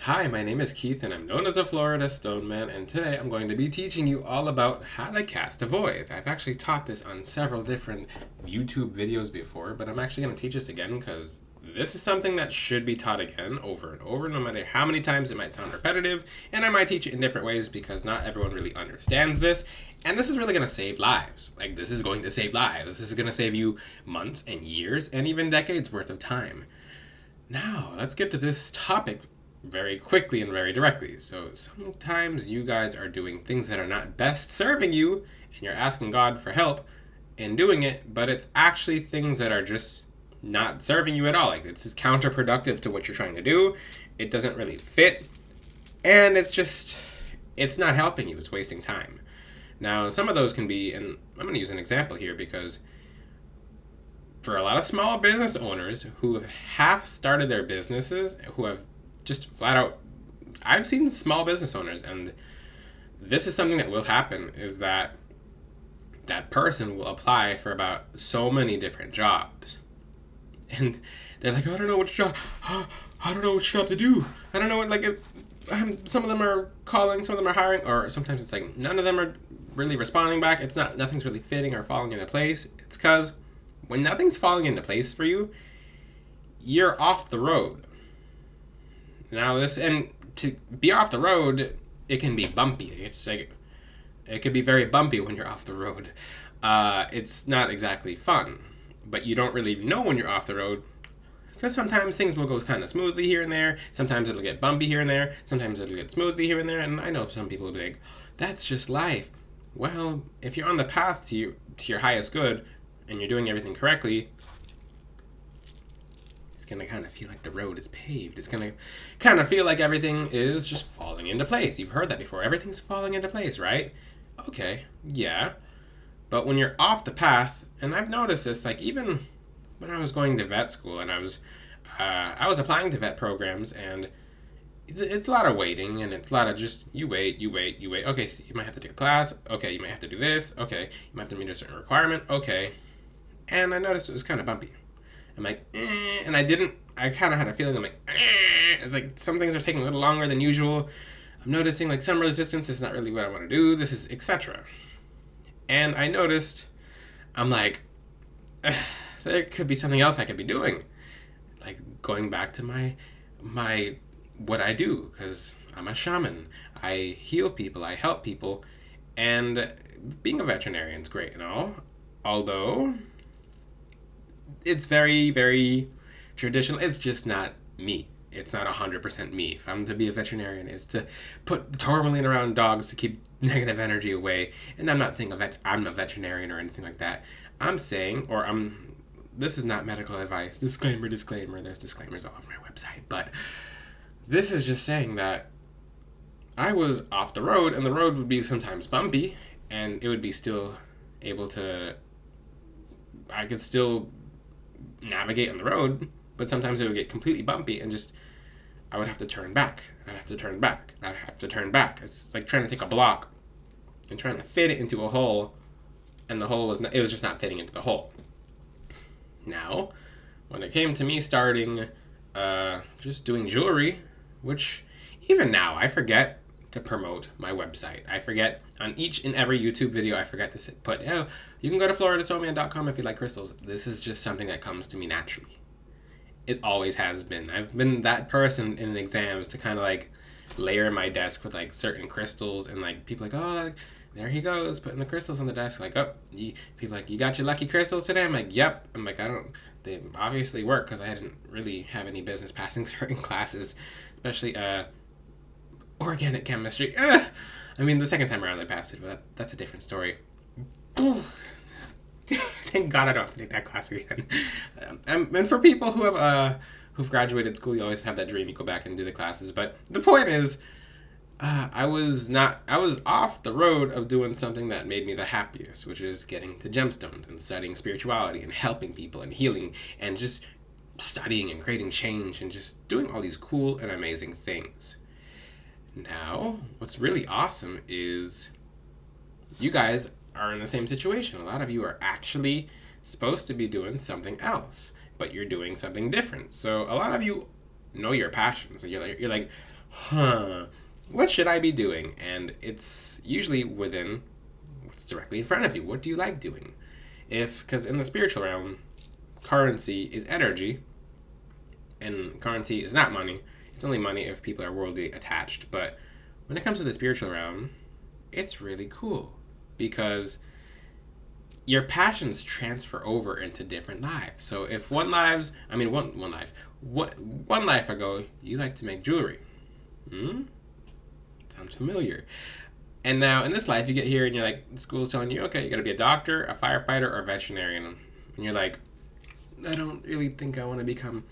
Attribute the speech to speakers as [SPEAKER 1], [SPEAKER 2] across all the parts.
[SPEAKER 1] Hi, my name is Keith and I'm known as a Florida Stoneman, and today I'm going to be teaching you all about how to cast a void. I've actually taught this on several different YouTube videos before, but I'm actually going to teach this again because this is something that should be taught again over and over, no matter how many times it might sound repetitive, and I might teach it in different ways because not everyone really understands this, and this is really going to save lives. Like, this is going to save lives. This is going to save you months and years and even decades worth of time. Now, let's get to this topic very quickly and very directly. So sometimes you guys are doing things that are not best serving you, and you're asking God for help in doing it, but it's actually things that are just not serving you at all. Like, this is counterproductive to what you're trying to do. It doesn't really fit, and it's not helping you. It's wasting time. Now, some of those can be, and I'm going to use an example here because for a lot of small business owners who have half started their businesses, who have just flat out, I've seen small business owners, and this is something that will happen, is that that person will apply for about so many different jobs. And they're like, I don't know which job, I don't know which job to do. I don't know what, some of them are calling, some of them are hiring, or sometimes it's like none of them are really responding back. Nothing's really fitting or falling into place. It's because when nothing's falling into place for you, you're off the road. Now and to be off the road, it can be bumpy. It's like, it can be very bumpy when you're off the road. It's not exactly fun, but you don't really know when you're off the road because sometimes things will go kind of smoothly here and there. Sometimes it'll get bumpy here and there. Sometimes it'll get smoothly here and there. And I know some people will be like, that's just life. Well, if you're on the path to your highest good and you're doing everything correctly, it's going to kind of feel like the road is paved. It's going to kind of feel like everything is just falling into place. You've heard that before. Everything's falling into place, right? Okay, yeah. But when you're off the path, and I've noticed this, like even when I was going to vet school and I was applying to vet programs, and it's a lot of waiting, and it's a lot of just, you wait. Okay, so you might have to take a class. Okay, you might have to do this. Okay, you might have to meet a certain requirement. Okay. And I noticed it was kind of bumpy. I'm like, and I kind of had a feeling, I'm like, it's like some things are taking a little longer than usual. I'm noticing like some resistance is not really what I want to do. This is etc. And I noticed, I'm like, there could be something else I could be doing. Like going back to my what I do, because I'm a shaman. I heal people, I help people, and being a veterinarian is great and all. Although it's very, very traditional. It's just not me. It's not 100% me. If I'm to be a veterinarian, it's to put tourmaline around dogs to keep negative energy away. And I'm not saying I'm a veterinarian or anything like that. I'm saying, this is not medical advice. Disclaimer. There's disclaimers all over my website. But this is just saying that I was off the road, and the road would be sometimes bumpy, and it would be still able to, I could still navigate on the road, but sometimes it would get completely bumpy and just I would have to turn back, and I'd have to turn back, and I'd have to turn back. It's like trying to take a block and trying to fit it into a hole, and the hole it was just not fitting into the hole. Now, when it came to me starting just doing jewelry, which even now I forget to promote my website. I forget on each and every YouTube video, I forget to put, you can go to floridastoneman.com if you like crystals. This is just something that comes to me naturally. It always has been. I've been that person in exams to kind of like layer my desk with like certain crystals, and like people like, like, there he goes, putting the crystals on the desk. Like, people like, you got your lucky crystals today? I'm like, yep. I'm like, they obviously work because I didn't really have any business passing certain classes, especially organic chemistry. I mean, the second time around I passed it, but that's a different story. Thank God I don't have to take that class again. And for people who have who've graduated school, you always have that dream. You go back and do the classes. But the point is, I was off the road of doing something that made me the happiest, which is getting to gemstones and studying spirituality and helping people and healing and just studying and creating change and just doing all these cool and amazing things. Now, what's really awesome is you guys are in the same situation. A lot of you are actually supposed to be doing something else, but you're doing something different. So a lot of you know your passions, and you're like, what should I be doing? And it's usually within what's directly in front of you. What do you like doing? Because in the spiritual realm, currency is energy, and currency is not money. It's only money if people are worldly attached. But when it comes to the spiritual realm, it's really cool because your passions transfer over into different lives. So if one life ago you like to make jewelry, sounds familiar. And now in this life you get here and you're like, school's telling you, okay, you got to be a doctor, a firefighter, or a veterinarian, and you're like, I don't really think I want to become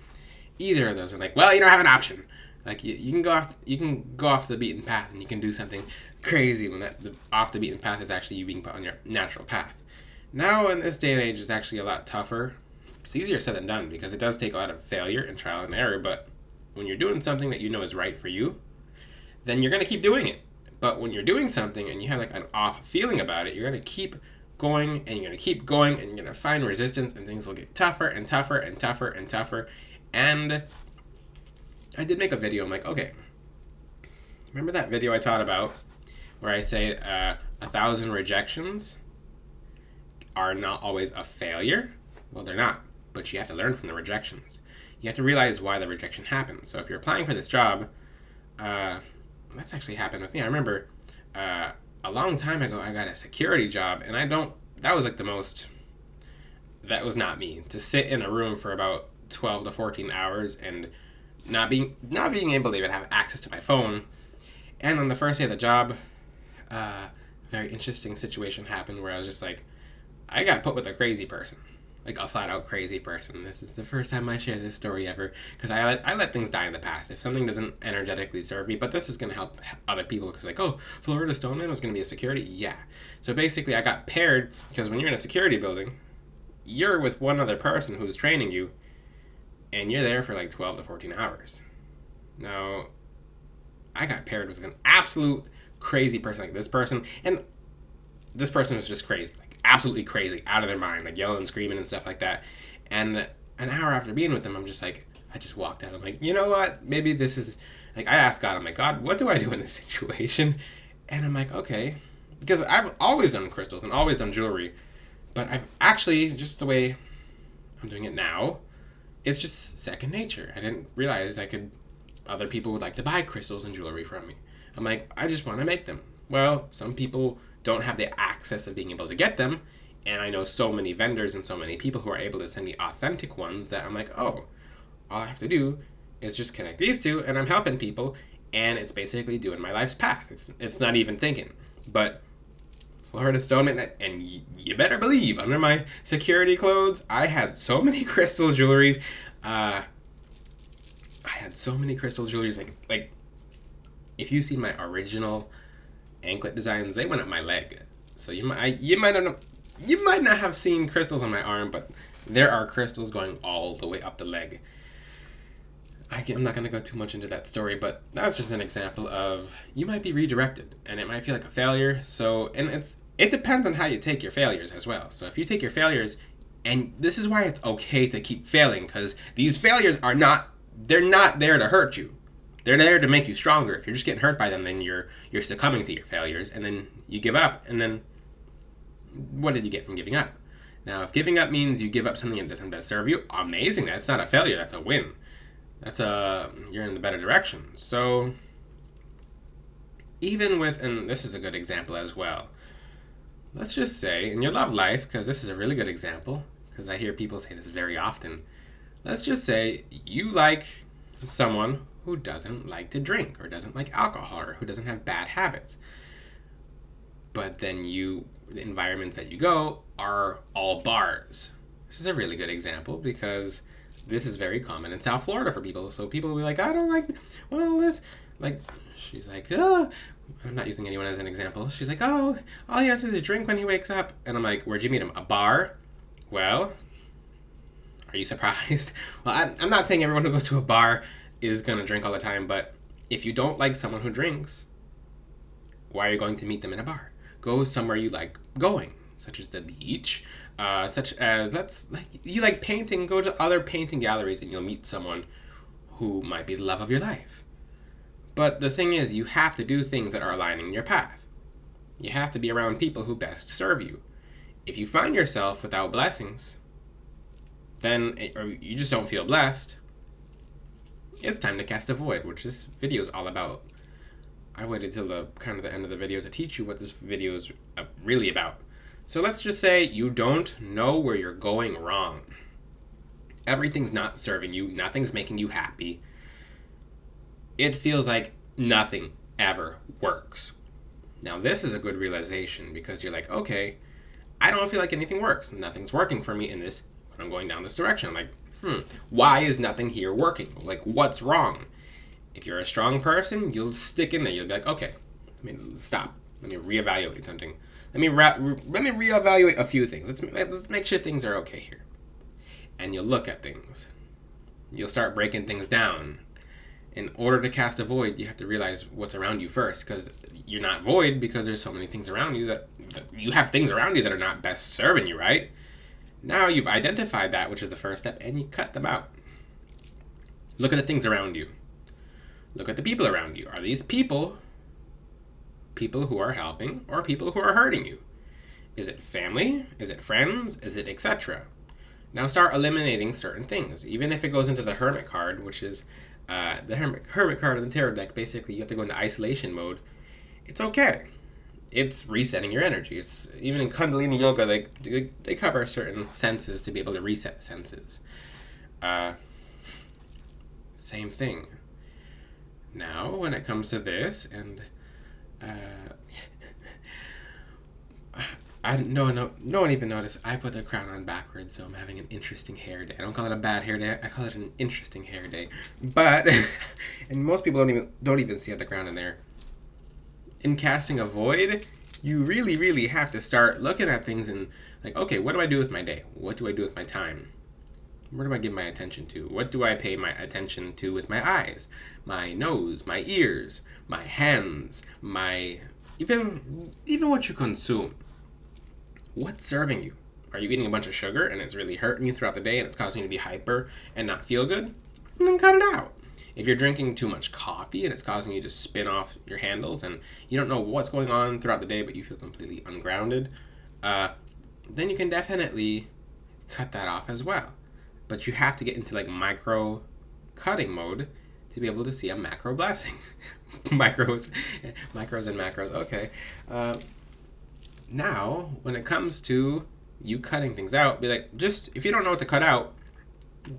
[SPEAKER 1] either of those. Are like, well, you don't have an option. Like you can go off the beaten path and you can do something crazy when the off the beaten path is actually you being put on your natural path. Now in this day and age, it's actually a lot tougher. It's easier said than done because it does take a lot of failure and trial and error. But when you're doing something that you know is right for you, then you're gonna keep doing it. But when you're doing something and you have like an off feeling about it, you're gonna keep going and you're gonna keep going and you're gonna find resistance and things will get tougher and tougher and tougher and tougher. And I did make a video. I'm like, okay, remember that video I taught about where I say 1,000 rejections are not always a failure? Well, they're not, but you have to learn from the rejections. You have to realize why the rejection happens. So if you're applying for this job, that's actually happened with me. I remember a long time ago, I got a security job, and that was not me. To sit in a room for about 12 to 14 hours and not being able to even have access to my phone. And on the first day of the job, a very interesting situation happened where I was just like, I got put with a crazy person, like a flat out crazy person. This is the first time I share this story ever because I let things die in the past. If something doesn't energetically serve me, but this is going to help other people because like, oh, Florida Stoneman was going to be a security? Yeah. So basically I got paired because when you're in a security building, you're with one other person who's training you and you're there for like 12 to 14 hours. Now, I got paired with an absolute crazy person like this person, and this person was just crazy, like absolutely crazy, out of their mind, like yelling and screaming and stuff like that. And an hour after being with them, I'm just like, I just walked out. I'm like, you know what? Maybe this is, like, I asked God, I'm like, God, what do I do in this situation? And I'm like, okay. Because I've always done crystals and always done jewelry, but I've actually, just the way I'm doing it now, it's just second nature. I didn't realize other people would like to buy crystals and jewelry from me. I'm like, I just want to make them. Well, some people don't have the access of being able to get them, and I know so many vendors and so many people who are able to send me authentic ones that I'm like, oh, all I have to do is just connect these two, and I'm helping people, and it's basically doing my life's path. It's not even thinking. But Florida Stoneman, and you better believe, under my security clothes, I had so many crystal jewelry. Like if you see my original anklet designs, they went up my leg. So you might not have seen crystals on my arm, but there are crystals going all the way up the leg. I'm not going to go too much into that story, but that's just an example of you might be redirected, and it might feel like a failure. So, and it depends on how you take your failures as well. So if you take your failures, and this is why it's okay to keep failing, because these failures they're not there to hurt you. They're there to make you stronger. If you're just getting hurt by them, then you're succumbing to your failures, and then you give up, and then what did you get from giving up? Now, if giving up means you give up something that doesn't best serve you, amazing. That's not a failure. That's a win. You're in the better direction. So, even with, and this is a good example as well. Let's just say, in your love life, because this is a really good example, because I hear people say this very often. Let's just say you like someone who doesn't like to drink, or doesn't like alcohol, or who doesn't have bad habits. But then the environments that you go are all bars. This is a really good example because this is very common in South Florida for people. So people will be like, I don't like, well, this, like, she's like, oh, I'm not using anyone as an example. She's like, oh, all he has is a drink when he wakes up. And I'm like, where'd you meet him? A bar? Well, are you surprised? Well, I'm not saying everyone who goes to a bar is going to drink all the time, but if you don't like someone who drinks, why are you going to meet them in a bar? Go somewhere you like going, such as the beach, such as, that's like, you like painting, go to other painting galleries and you'll meet someone who might be the love of your life. But the thing is, you have to do things that are aligning your path. You have to be around people who best serve you. If you find yourself without blessings, then, or you just don't feel blessed, it's time to cast a void, which this video is all about. I waited till the end of the video to teach you what this video is really about. So let's just say you don't know where you're going wrong. Everything's not serving you. Nothing's making you happy. It feels like nothing ever works. Now this is a good realization because you're like, okay, I don't feel like anything works. Nothing's working for me in this when I'm going down this direction. I'm like, why is nothing here working? Like, what's wrong? If you're a strong person, you'll stick in there. You'll be like, okay, stop. Let me reevaluate something. Let me reevaluate a few things. Let's make sure things are okay here. And you'll look at things. You'll start breaking things down. In order to cast a void, you have to realize what's around you first, because you're not void because there's so many things around you that you have things around you that are not best serving you, right? Now you've identified that, which is the first step, and you cut them out. Look at the things around you. Look at the people around you. Are these people who are helping or people who are hurting you? Is it family? Is it friends? Is it etc.? Now start eliminating certain things. Even if it goes into the Hermit card, which is the Hermit card of the Tarot deck, basically you have to go into isolation mode. It's okay. It's resetting your energy. It's even in Kundalini Yoga, they cover certain senses to be able to reset senses. Same thing. Now, when it comes to this, and no one even noticed. I put the crown on backwards, so I'm having an interesting hair day. I don't call it a bad hair day. I call it an interesting hair day. But and most people don't even see the crown in there. In casting a void, you really, really have to start looking at things and like, okay, what do I do with my day? What do I do with my time? Where do I give my attention to? What do I pay my attention to with my eyes, my nose, my ears, my hands, even what you consume? What's serving you? Are you eating a bunch of sugar and it's really hurting you throughout the day and it's causing you to be hyper and not feel good? Then cut it out. If you're drinking too much coffee and it's causing you to spin off your handles and you don't know what's going on throughout the day but you feel completely ungrounded, then you can definitely cut that off as well. But you have to get into like micro cutting mode to be able to see a macro blessing. Micros and macros. Okay. Now, when it comes to you cutting things out, be like, just if you don't know what to cut out,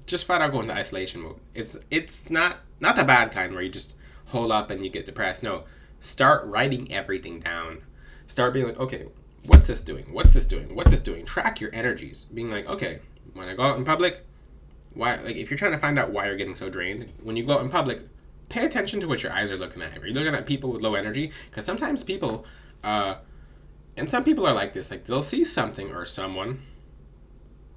[SPEAKER 1] just flat out go into isolation mode. It's not the bad kind where you just hold up and you get depressed. No, start writing everything down. Start being like, okay, what's this doing? What's this doing? What's this doing? Track your energies. Being like, okay, when I go out in public, why? Like, if you're trying to find out why you're getting so drained, when you go out in public, pay attention to what your eyes are looking at. If you're looking at people with low energy, because sometimes people, and some people are like this, like they'll see something or someone,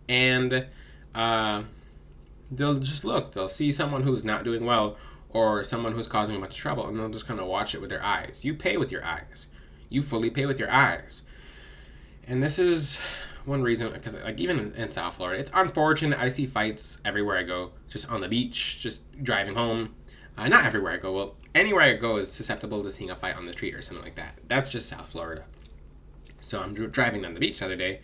[SPEAKER 1] and they'll just look. They'll see someone who's not doing well or someone who's causing a bunch of trouble, and they'll just kind of watch it with their eyes. You pay with your eyes. You fully pay with your eyes. And this is one reason, because like even in South Florida, it's unfortunate. I see fights everywhere I go, just on the beach, just driving home. Not everywhere I go. Well, anywhere I go is susceptible to seeing a fight on the street or something like that. That's just South Florida. So I'm driving down the beach the other day,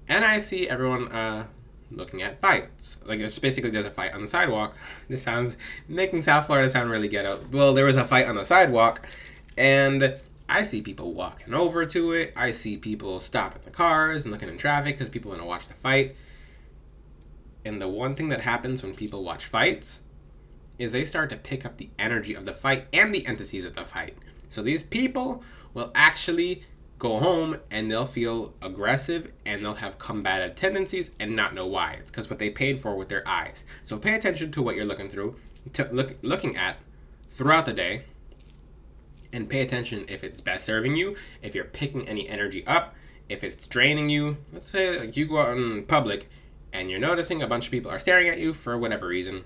[SPEAKER 1] and I see everyone looking at fights. Like, it's basically there's a fight on the sidewalk. This sounds making South Florida sound really ghetto. Well, there was a fight on the sidewalk, and I see people walking over to it. I see people stopping the cars and looking in traffic because people want to watch the fight. And the one thing that happens when people watch fights is they start to pick up the energy of the fight and the entities of the fight. So these people will actually go home and they'll feel aggressive and they'll have combative tendencies and not know why. It's because what they paid for with their eyes. So pay attention to what you're looking at throughout the day, and pay attention if it's best serving you, if you're picking any energy up, if it's draining you. Let's say like you go out in public and you're noticing a bunch of people are staring at you for whatever reason.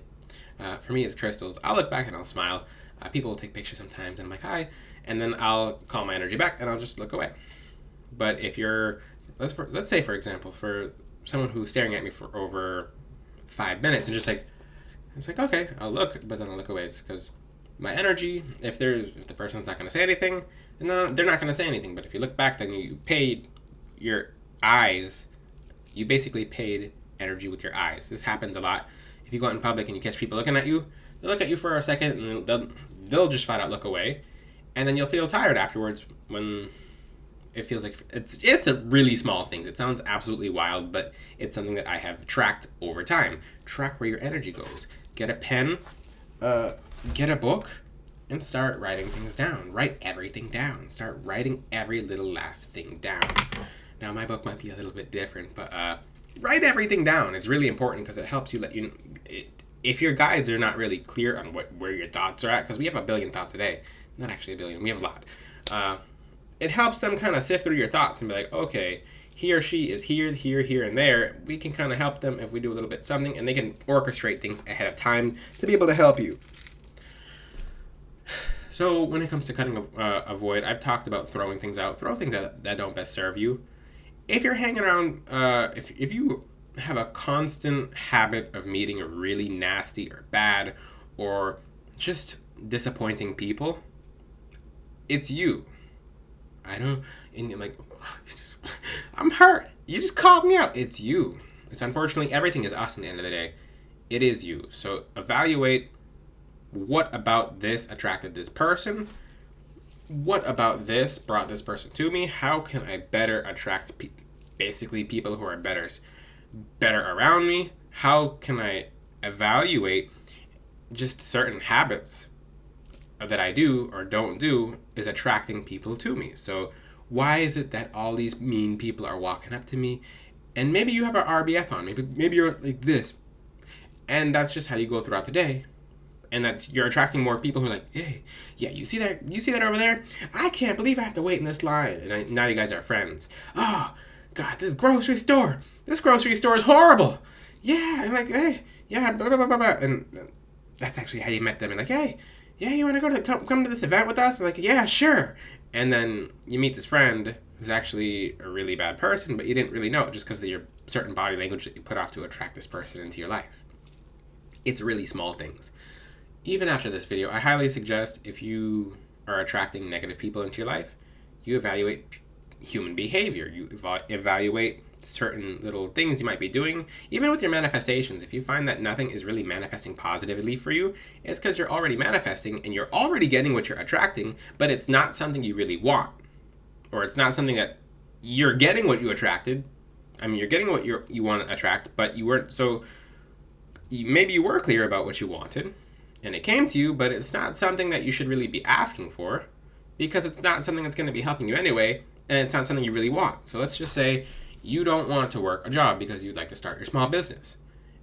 [SPEAKER 1] For me, it's crystals. I'll look back and I'll smile. People will take pictures sometimes and I'm like, hi. And then I'll call my energy back and I'll just look away. But if you're, let's say for example, for someone who's staring at me for over 5 minutes and just like, it's like, okay, I'll look, but then I'll look away. It's because my energy. If the person's not going to say anything, then they're not going to say anything. But if you look back, then you paid your eyes. You basically paid energy with your eyes. This happens a lot. If you go out in public and you catch people looking at you, they'll look at you for a second and they'll just flat out look away, and then you'll feel tired afterwards when it feels like it's a really small thing. It sounds absolutely wild, but it's something that I have tracked over time. Track where your energy goes. Get a pen, get a book, and start writing things down. Write everything down. Start writing every little last thing down. Now, my book might be a little bit different, but write everything down. It's really important because it helps you if your guides are not really clear on where your thoughts are at, because we have a billion thoughts a day. Not actually a billion. We have a lot. It helps them kind of sift through your thoughts and be like, okay, he or she is here, here, here, and there. We can kind of help them if we do a little bit something, and they can orchestrate things ahead of time to be able to help you. So when it comes to cutting a void, I've talked about throwing things out. Throw things that don't best serve you. If you're hanging around, if you have a constant habit of meeting a really nasty or bad or just disappointing people, it's you. I don't, and you're like, I'm hurt. You just called me out. It's you. It's unfortunately, everything is us in the end of the day. It is you. So evaluate, what about this attracted this person? What about this brought this person to me? How can I better attract basically people who are better around me? How can I evaluate just certain habits that I do or don't do is attracting people to me? So why is it that all these mean people are walking up to me? And maybe you have an RBF on. Maybe you're like this. And that's just how you go throughout the day. And you're attracting more people who are like, hey, yeah, you see that over there? I can't believe I have to wait in this line. And now you guys are friends. Oh, God, this grocery store is horrible. Yeah, and like, hey, yeah, blah, blah, blah, blah, blah. And that's actually how you met them. And like, hey, yeah, you want to come to this event with us? And like, yeah, sure. And then you meet this friend who's actually a really bad person, but you didn't really know it just because of your certain body language that you put off to attract this person into your life. It's really small things. Even after this video, I highly suggest if you are attracting negative people into your life, you evaluate human behavior. You evaluate certain little things you might be doing. Even with your manifestations, if you find that nothing is really manifesting positively for you, it's because you're already manifesting and you're already getting what you're attracting, but it's not something you really want. Or it's not something that you're getting what you attracted. I mean, you're getting what you want to attract, but you weren't, so maybe you were clear about what you wanted, and it came to you, but it's not something that you should really be asking for, because it's not something that's going to be helping you anyway, and it's not something you really want. So let's just say you don't want to work a job because you'd like to start your small business,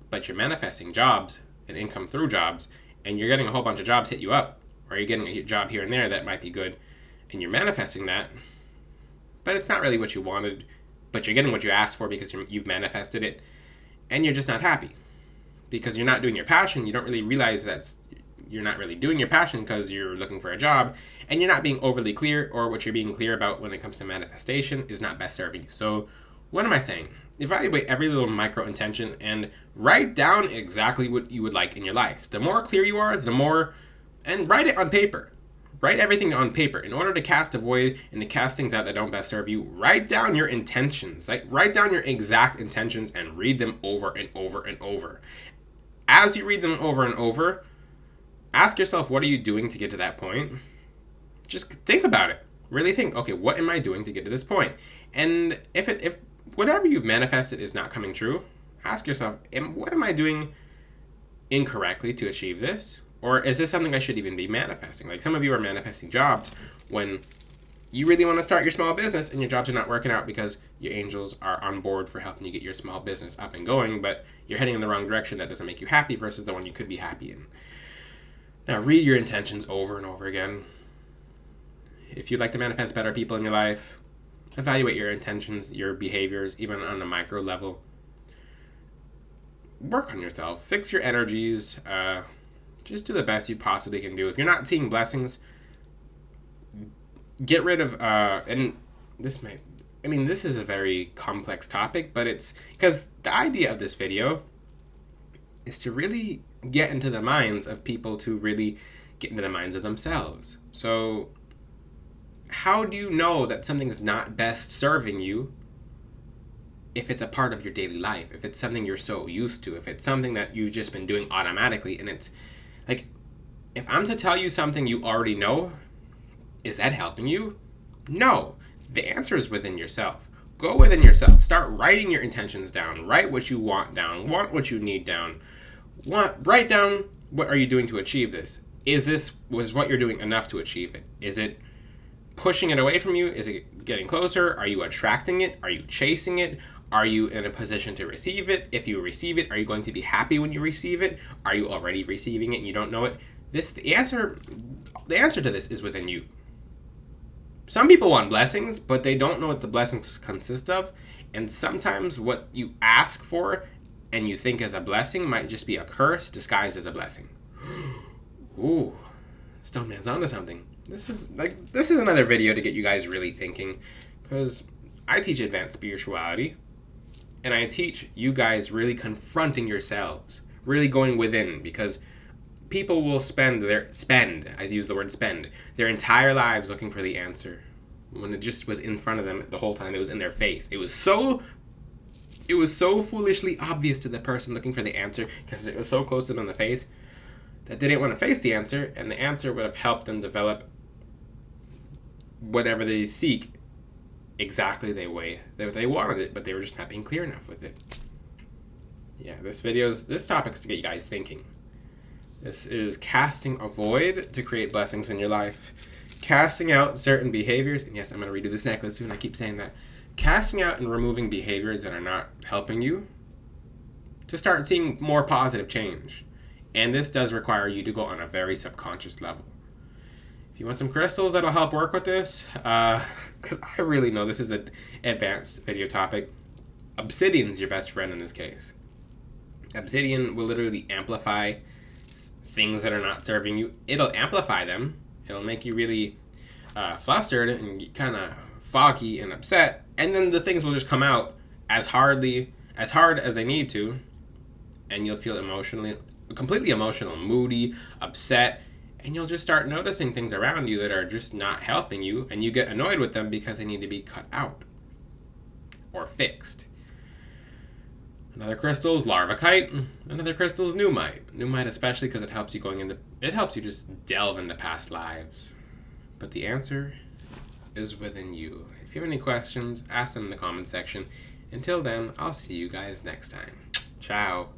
[SPEAKER 1] but you're manifesting jobs and income through jobs, and you're getting a whole bunch of jobs hit you up, or you're getting a job here and there that might be good, and you're manifesting that, but it's not really what you wanted, but you're getting what you asked for because you've manifested it, and you're just not happy because you're not doing your passion. You don't really realize you're not really doing your passion because you're looking for a job, and you're not being overly clear, or what you're being clear about when it comes to manifestation is not best serving you. So what am I saying? Evaluate every little micro intention and write down exactly what you would like in your life. The more clear you are, and write it on paper. Write everything on paper. In order to cast a void and to cast things out that don't best serve you, write down your intentions. Write down your exact intentions and read them over and over and over. As you read them over and over, ask yourself, what are you doing to get to that point? Just think about it. Really think, okay, what am I doing to get to this point? And if whatever you've manifested is not coming true, ask yourself, what am I doing incorrectly to achieve this? Or is this something I should even be manifesting? Like, some of you are manifesting jobs when you really want to start your small business and your jobs are not working out because your angels are on board for helping you get your small business up and going, but you're heading in the wrong direction that doesn't make you happy versus the one you could be happy in. Now, read your intentions over and over again. If you'd like to manifest better people in your life, evaluate your intentions, your behaviors, even on a micro level. Work on yourself. Fix your energies. Just do the best you possibly can do. If you're not seeing blessings, get rid of, and this is a very complex topic, but it's because the idea of this video is to really get into the minds of people to really get into the minds of themselves. So how do you know that something is not best serving you if it's a part of your daily life, if it's something you're so used to, if it's something that you've just been doing automatically? And it's like, if I'm to tell you something you already know, is that helping you? No. The answer is within yourself. Go within yourself. Start writing your intentions down. Write what you want down. Want what you need down. Write down, what are you doing to achieve this? Was what you're doing enough to achieve it? Is it pushing it away from you? Is it getting closer? Are you attracting it? Are you chasing it? Are you in a position to receive it? If you receive it, are you going to be happy when you receive it? Are you already receiving it and you don't know it? The answer to this is within you. Some people want blessings, but they don't know what the blessings consist of. And sometimes what you ask for and you think is a blessing might just be a curse disguised as a blessing. Ooh, Stone Man's onto something. This is another video to get you guys really thinking, because I teach advanced spirituality, and I teach you guys really confronting yourselves, really going within, because people will spend, I use the word spend, their entire lives looking for the answer when it just was in front of them the whole time. It was in their face. It was so foolishly obvious to the person looking for the answer, because it was so close to them in the face, that they didn't want to face the answer, and the answer would have helped them develop whatever they seek exactly the way that they wanted it, but they were just not being clear enough with it. Yeah, this topic's to get you guys thinking. This is casting a void to create blessings in your life. Casting out certain behaviors, and yes, I'm going to redo this necklace soon, I keep saying that. Casting out and removing behaviors that are not helping you to start seeing more positive change. And this does require you to go on a very subconscious level. If you want some crystals that'll help work with this, because I really know this is an advanced video topic, obsidian's your best friend in this case. Obsidian will literally amplify things that are not serving you. It'll amplify them. It'll make you really flustered and kind of foggy and upset, and then the things will just come out as hard as they need to, and you'll feel completely emotional, moody, upset, and you'll just start noticing things around you that are just not helping you, and you get annoyed with them because they need to be cut out or fixed. Another crystal is larvakite. Another crystal is numite. Numite especially because it helps you just delve into past lives. But the answer is within you. If you have any questions, ask them in the comment section. Until then, I'll see you guys next time. Ciao.